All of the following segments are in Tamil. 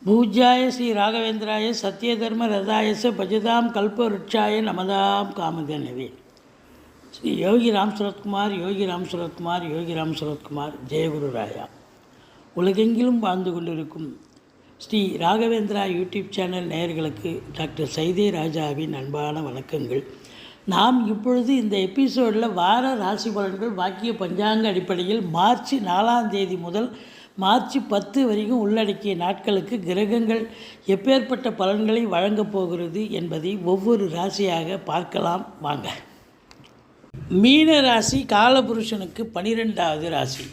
பூஜ்யாய ஸ்ரீ ராகவேந்திராய சத்யதர்ம ரதாயச பஜதாம் கல்பவருட்சாய நமதாம் காமதேனவே. ஸ்ரீ யோகி ராம் சரத்குமார் யோகி ராம் சரத்குமார் யோகி ராம் சரத்குமார் ஜெயகுரு ராயா. உலகெங்கிலும் வாழ்ந்து கொண்டிருக்கும் ஸ்ரீ ராகவேந்திரா யூடியூப் சேனல் நேயர்களுக்கு டாக்டர் சைதே ராஜாவின் அன்பான வணக்கங்கள். நாம் இப்பொழுது இந்த எபிசோடில் வார ராசி பலன்கள் வாக்கிய பஞ்சாங்க அடிப்படையில் மார்ச் 4ஆம் தேதி முதல் மார்ச் 10 வரைக்கும் உள்ளடக்கிய நாட்களுக்கு கிரகங்கள் எப்பேற்பட்ட பலன்களை வழங்கப் போகிறது என்பதை ஒவ்வொரு ராசியாக பார்க்கலாம் வாங்க. மீன ராசி காலபுருஷனுக்கு 12வது ராசி.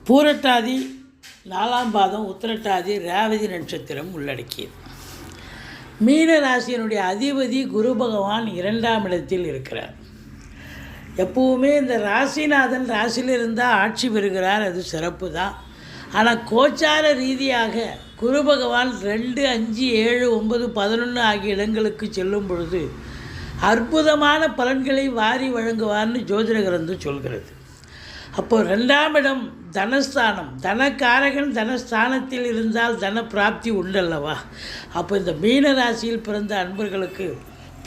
பூரட்டாதி 4ஆம் பாதம் உத்திரட்டாதி ரேவதி நட்சத்திரம் உள்ளடக்கியது. மீன ராசியினுடைய அதிபதி குரு பகவான் 2ஆம் இடத்தில் இருக்கிறார். எப்போவுமே இந்த ராசிநாதன் ராசியில் இருந்தால் ஆட்சி பெறுகிறார், அது சிறப்பு தான். ஆனால் கோச்சார ரீதியாக குரு பகவான் 2, 5, 7, 9, 11 ஆகிய இடங்களுக்கு செல்லும் பொழுது அற்புதமான பலன்களை வாரி வழங்குவார்னு ஜோதிட கிரந்தம் சொல்கிறது. அப்போது 2ஆம் இடம் தனஸ்தானம், தனக்காரகன் தனஸ்தானத்தில் இருந்தால் தன பிராப்தி உண்டல்லவா. அப்போ இந்த மீன ராசியில் பிறந்த அன்பர்களுக்கு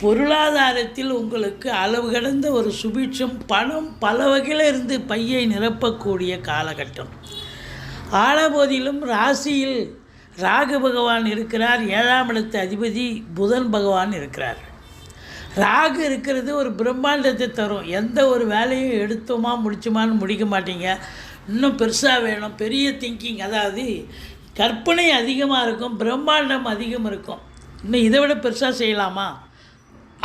பொருளாதாரத்தில் உங்களுக்கு அளவு கடந்த ஒரு சுபிட்சம், பணம் பல வகையில் இருந்து பையை நிரப்பக்கூடிய காலகட்டம். ஆனபோதிலும் ராசியில் ராகு பகவான் இருக்கிறார், 7ஆம் இடத்து அதிபதி புதன் பகவான் இருக்கிறார். ராகு இருக்கிறது ஒரு பிரம்மாண்டத்தை தரும். எந்த ஒரு வேலையும் எடுத்தோமா முடிச்சோமான்னு முடிக்க மாட்டீங்க. இன்னும் பெருசாக வேணும், பெரிய திங்கிங், அதாவது கற்பனை அதிகமாக இருக்கும், பிரம்மாண்டம் அதிகம் இருக்கும். இன்னும் இதை விட பெருசாக செய்யலாமா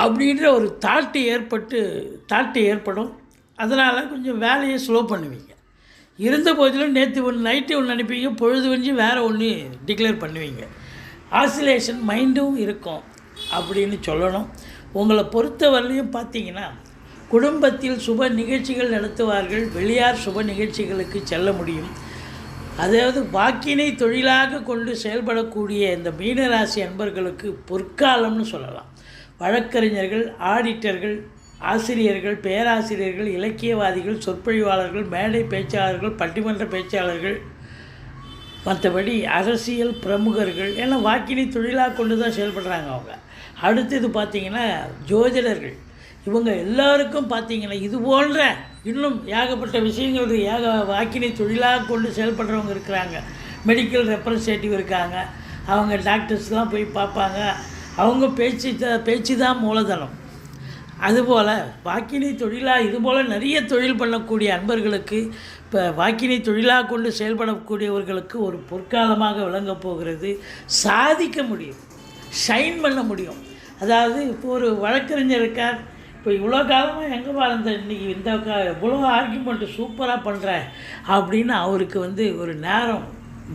அப்படின்ற ஒரு தாட்டு ஏற்படும். அதனால் கொஞ்சம் வேலையை ஸ்லோ பண்ணுவீங்க. இருந்த போதிலும் நேற்று நைட்டு ஒன்று அனுப்பிங்க, பொழுது வஞ்சி வேறு ஒன்று டிக்ளேர் பண்ணுவீங்க. ஆசிலேஷன் மைண்டும் இருக்கும் அப்படின்னு சொல்லணும். உங்களை பொறுத்தவரையிலையும் பார்த்தீங்கன்னா குடும்பத்தில் சுப நிகழ்ச்சிகள் நடத்துவார்கள், வெளியார் சுப நிகழ்ச்சிகளுக்கு செல்ல முடியும். அதாவது வாக்கினை தொழிலாக கொண்டு செயல்படக்கூடிய இந்த மீனராசி அன்பர்களுக்கு பொற்காலம்னு சொல்லலாம். வழக்கறிஞர்கள், ஆடிட்டர்கள், ஆசிரியர்கள், பேராசிரியர்கள், இலக்கியவாதிகள், சொற்பொழிவாளர்கள், மேடை பேச்சாளர்கள், பட்டிமன்ற பேச்சாளர்கள், மற்றபடி அரசியல் பிரமுகர்கள் எல்லாம் வாக்கினை தொழிலாக கொண்டு தான் செயல்படுறாங்க அவங்க. அடுத்தது பார்த்திங்கன்னா ஜோதிடர்கள், இவங்க எல்லாருக்கும் பார்த்திங்கன்னா இது போன்ற இன்னும் ஏகப்பட்ட விஷயங்கள் வாக்கினை தொழிலாக கொண்டு செயல்படுறவங்க இருக்கிறாங்க. மெடிக்கல் ரெப்ரசன்டேட்டிவ் இருக்காங்க, அவங்க டாக்டர்ஸ்லாம் போய் பார்ப்பாங்க. அவங்க பேச்சு தான் மூலதனம். அதுபோல் வாக்கினை தொழிலாக இதுபோல் நிறைய தொழில் பண்ணக்கூடிய அன்பர்களுக்கு இப்போ வாக்கினை தொழிலாக கொண்டு செயல்படக்கூடியவர்களுக்கு ஒரு பொற்காலமாக விளங்கப் போகிறது. சாதிக்க முடியும், ஷைன் பண்ண முடியும். அதாவது இப்போ ஒரு வழக்கறிஞர் இருக்கார், இப்போ இவ்வளோ காலமாக எங்கே வாழ்ந்த இன்றைக்கி இவ்வளோ ஆர்கியூமெண்ட்டு சூப்பராக பண்ணுறேன் அப்படின்னு அவருக்கு ஒரு நேரம்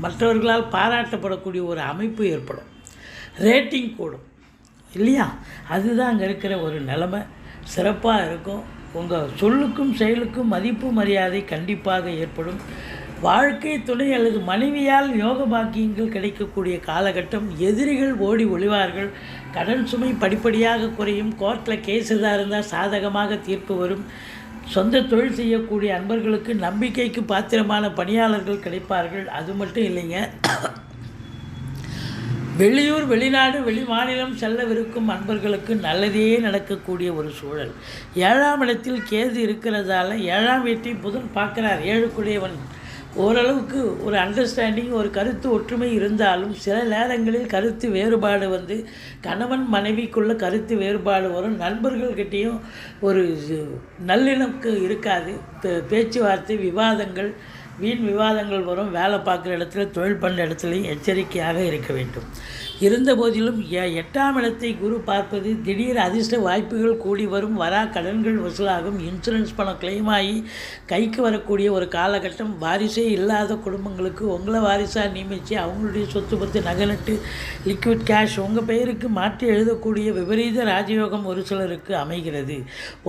மற்றவர்களால் பாராட்டப்படக்கூடிய ஒரு அமைப்பு ஏற்படும், ரேட்டிங் கூடும் இல்லையா. அதுதான் அங்கே இருக்கிற ஒரு நிலைமை. சிறப்பாக இருக்கும். உங்கள் சொல்லுக்கும் செயலுக்கும் மதிப்பு மரியாதை கண்டிப்பாக ஏற்படும். வாழ்க்கை துணை அல்லது மனைவியால் யோக பாக்கியங்கள் கிடைக்கக்கூடிய காலகட்டம். எதிரிகள் ஓடி ஒளிவார்கள். கடன் சுமை படிப்படியாக குறையும். கோர்ட்டில் கேஸ் எதாக இருந்தால் சாதகமாக தீர்ப்பு வரும். சொந்த தொழில் செய்யக்கூடிய அன்பர்களுக்கு நம்பிக்கைக்கு பாத்திரமான பணியாளர்கள் கிடைப்பார்கள். அது மட்டும் இல்லைங்க, வெளியூர், வெளிநாடு, வெளி மாநிலம் செல்லவிருக்கும் அன்பர்களுக்கு நல்லதே நடக்கக்கூடிய ஒரு சூழல். 7ஆம் இடத்தில் கேது இருக்கிறதால 7ஆம் வீட்டை புதன் பார்க்குறார். 7க்குடையவன். ஓரளவுக்கு ஒரு அண்டர்ஸ்டாண்டிங், ஒரு கருத்து ஒற்றுமை இருந்தாலும் சில நேரங்களில் கருத்து வேறுபாடு கணவன் மனைவிக்குள்ள கருத்து வேறுபாடு வரும். நண்பர்கள்கிட்டையும் ஒரு நல்லிணக்கு இருக்காது. பேச்சுவார்த்தை, விவாதங்கள், வீண் விவாதங்கள் வரும். வேலை பார்க்குற இடத்துல, தொழில் பண்ணுற இடத்துலையும் எச்சரிக்கையாக இருக்க வேண்டும். இருந்த போதிலும் 8ஆம் இடத்தை குரு பார்ப்பது திடீர் அதிர்ஷ்ட வாய்ப்புகள் கூடி வரும். வரா கடன்கள் வசூலாகும். இன்சூரன்ஸ் பணம் கிளைம் ஆகி கைக்கு வரக்கூடிய ஒரு காலகட்டம். வாரிசே இல்லாத குடும்பங்களுக்கு உங்களை வாரிசாக நியமித்து அவங்களுடைய சொத்து பத்து நகலட்டு லிக்விட் கேஷ் உங்கள் பெயருக்கு மாற்றி எழுதக்கூடிய விபரீத ராஜயோகம் ஒரு சிலருக்கு அமைகிறது.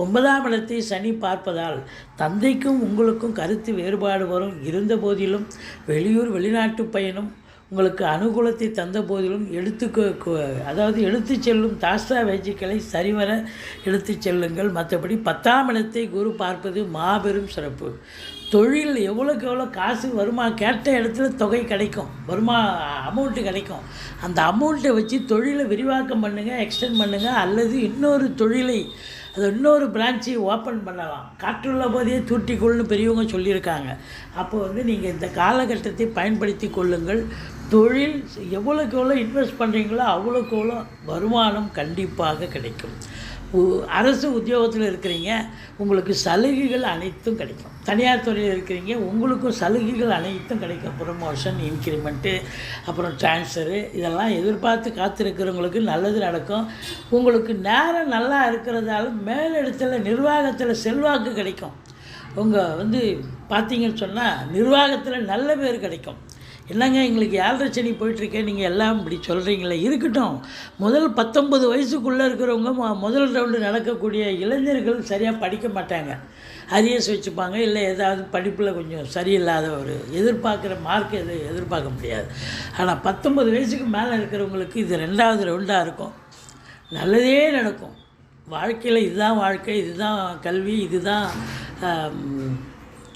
9ஆம் இடத்தை சனி பார்ப்பதால் தந்தைக்கும் உங்களுக்கும் கருத்து வேறுபாடு வரும். இருந்த போதிலும் வெளியூர், வெளிநாட்டு பயணம் உங்களுக்கு அனுகூலத்தை தந்த போதிலும் எடுத்து செல்லும் தாஸ்தா வேஜிக்களை சரிவர எடுத்து செல்லுங்கள். மற்றபடி 10ஆம் இடத்தை குரு பார்ப்பது மாபெரும் சிறப்பு. தொழில் எவ்வளோக்கு எவ்வளோ காசு வருமா கேட்ட இடத்துல தொகை கிடைக்கும், அமௌண்ட்டு கிடைக்கும். அந்த அமௌண்ட்டை வச்சு தொழிலை விரிவாக்கம் பண்ணுங்கள், எக்ஸ்டெண்ட் பண்ணுங்கள், அல்லது இன்னொரு தொழிலை அது இன்னொரு பிரான்ச்சை ஓப்பன் பண்ணலாம். காற்றுள்ள போதே தூட்டிக்கொள்னு பெரியவங்க சொல்லியிருக்காங்க. அப்போ நீங்கள் இந்த காலகட்டத்தை பயன்படுத்தி கொள்ளுங்கள். தொழில் எவ்வளோக்கு எவ்வளோ இன்வெஸ்ட் பண்ணுறீங்களோ அவ்வளோக்கு எவ்வளோ வருமானம் கண்டிப்பாக கிடைக்கும். அரசு உத்தியோகத்தில் இருக்கிறீங்க, உங்களுக்கு சலுகைகள் அனைத்தும் கிடைக்கும். தனியார் துறையில் இருக்கிறீங்க, உங்களுக்கும் சலுகைகள் அனைத்தும் கிடைக்கும். ப்ரமோஷன், இன்க்ரிமெண்ட்டு, அப்புறம் ட்ரான்ஸ்ஃபரு, இதெல்லாம் எதிர்பார்த்து காத்திருக்கிறவங்களுக்கு நல்லது நடக்கும். உங்களுக்கு நேரம் நல்லா இருக்கிறதால மேலிடத்தில் நிர்வாகத்தில் செல்வாக்கு கிடைக்கும். உங்கள் பார்த்தீங்கன்னு சொன்னால் நிர்வாகத்தில் நல்ல பேர் கிடைக்கும். என்னங்க எங்களுக்கு 7.5 சனி போயிட்டுருக்கேன், நீங்கள் எல்லாம் இப்படி சொல்கிறீங்களே, இருக்கட்டும். முதல் 19 வயசுக்குள்ளே இருக்கிறவங்க முதல் ரவுண்டு நடக்கக்கூடிய இளைஞர்கள் சரியாக படிக்க மாட்டாங்க, அரியர்ஸ் வச்சுப்பாங்க, இல்லை ஏதாவது படிப்பில் கொஞ்சம் சரியில்லாத ஒரு எதிர்பார்க்குற மார்க் எதிர்பார்க்க முடியாது. ஆனால் 19 வயசுக்கு மேலே இருக்கிறவங்களுக்கு இது 2வது ரவுண்டாக இருக்கும். நல்லதே நடக்கும். வாழ்க்கையில் இதுதான் வாழ்க்கை, இதுதான் கல்வி, இதுதான்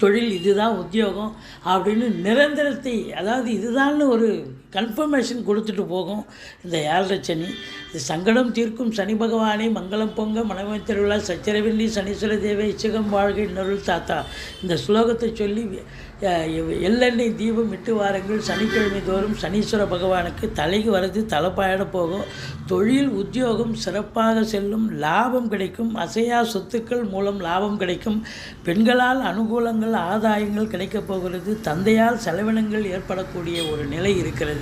தொழில், இதுதான் உத்தியோகம் அப்படின்னு நிரந்தரத்தை, அதாவது இதுதான்னு ஒரு கன்ஃபர்மேஷன் கொடுத்துட்டு போகும் இந்த 7.5 சனி. இது சங்கடம் தீர்க்கும் சனி பகவானே, மங்களம் பொங்க மனமை திருவிழா, சச்சரவில்லி சனீஸ்வர தேவை, இச்சகம் வாழ்க இன்னொருள் தாத்தா. இந்த ஸ்லோகத்தை சொல்லி எள்ளெண்ணெய் தீபம் இட்டு வாருங்கள். சனிக்கிழமை தோறும் சனீஸ்வர பகவானுக்கு தலைக்கு வரது தலைப்பாயிட போகும். தொழில் உத்தியோகம் சிறப்பாக செல்லும், லாபம் கிடைக்கும், அசையா சொத்துக்கள் மூலம் லாபம் கிடைக்கும், பெண்களால் அனுகூலங்கள் ஆதாயங்கள் கிடைக்கப் போகிறது, தந்தையால் செலவினங்கள் ஏற்படக்கூடிய ஒரு நிலை இருக்கிறது.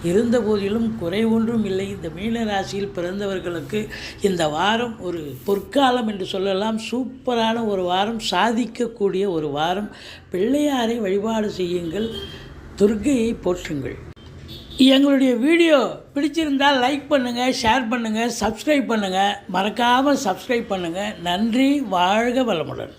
இருந்த போதிலும் குறை ஒன்றும் இல்லை. இந்த மீன ராசியில் பிறந்தவர்களுக்கு இந்த வாரம் ஒரு பொற்காலம் என்று சொல்லலாம். சூப்பரான ஒரு வாரம், சாதிக்கக்கூடிய ஒரு வாரம். பிள்ளையாரை வழிபாடு செய்யுங்கள், துர்க்கையை போற்றுங்கள். எங்களுடைய வீடியோ பிடிச்சிருந்தால் லைக் பண்ணுங்கள், ஷேர் பண்ணுங்கள், சப்ஸ்கிரைப் பண்ணுங்கள். மறக்காமல் சப்ஸ்கிரைப் பண்ணுங்கள். நன்றி. வாழ்க வளமுடன்.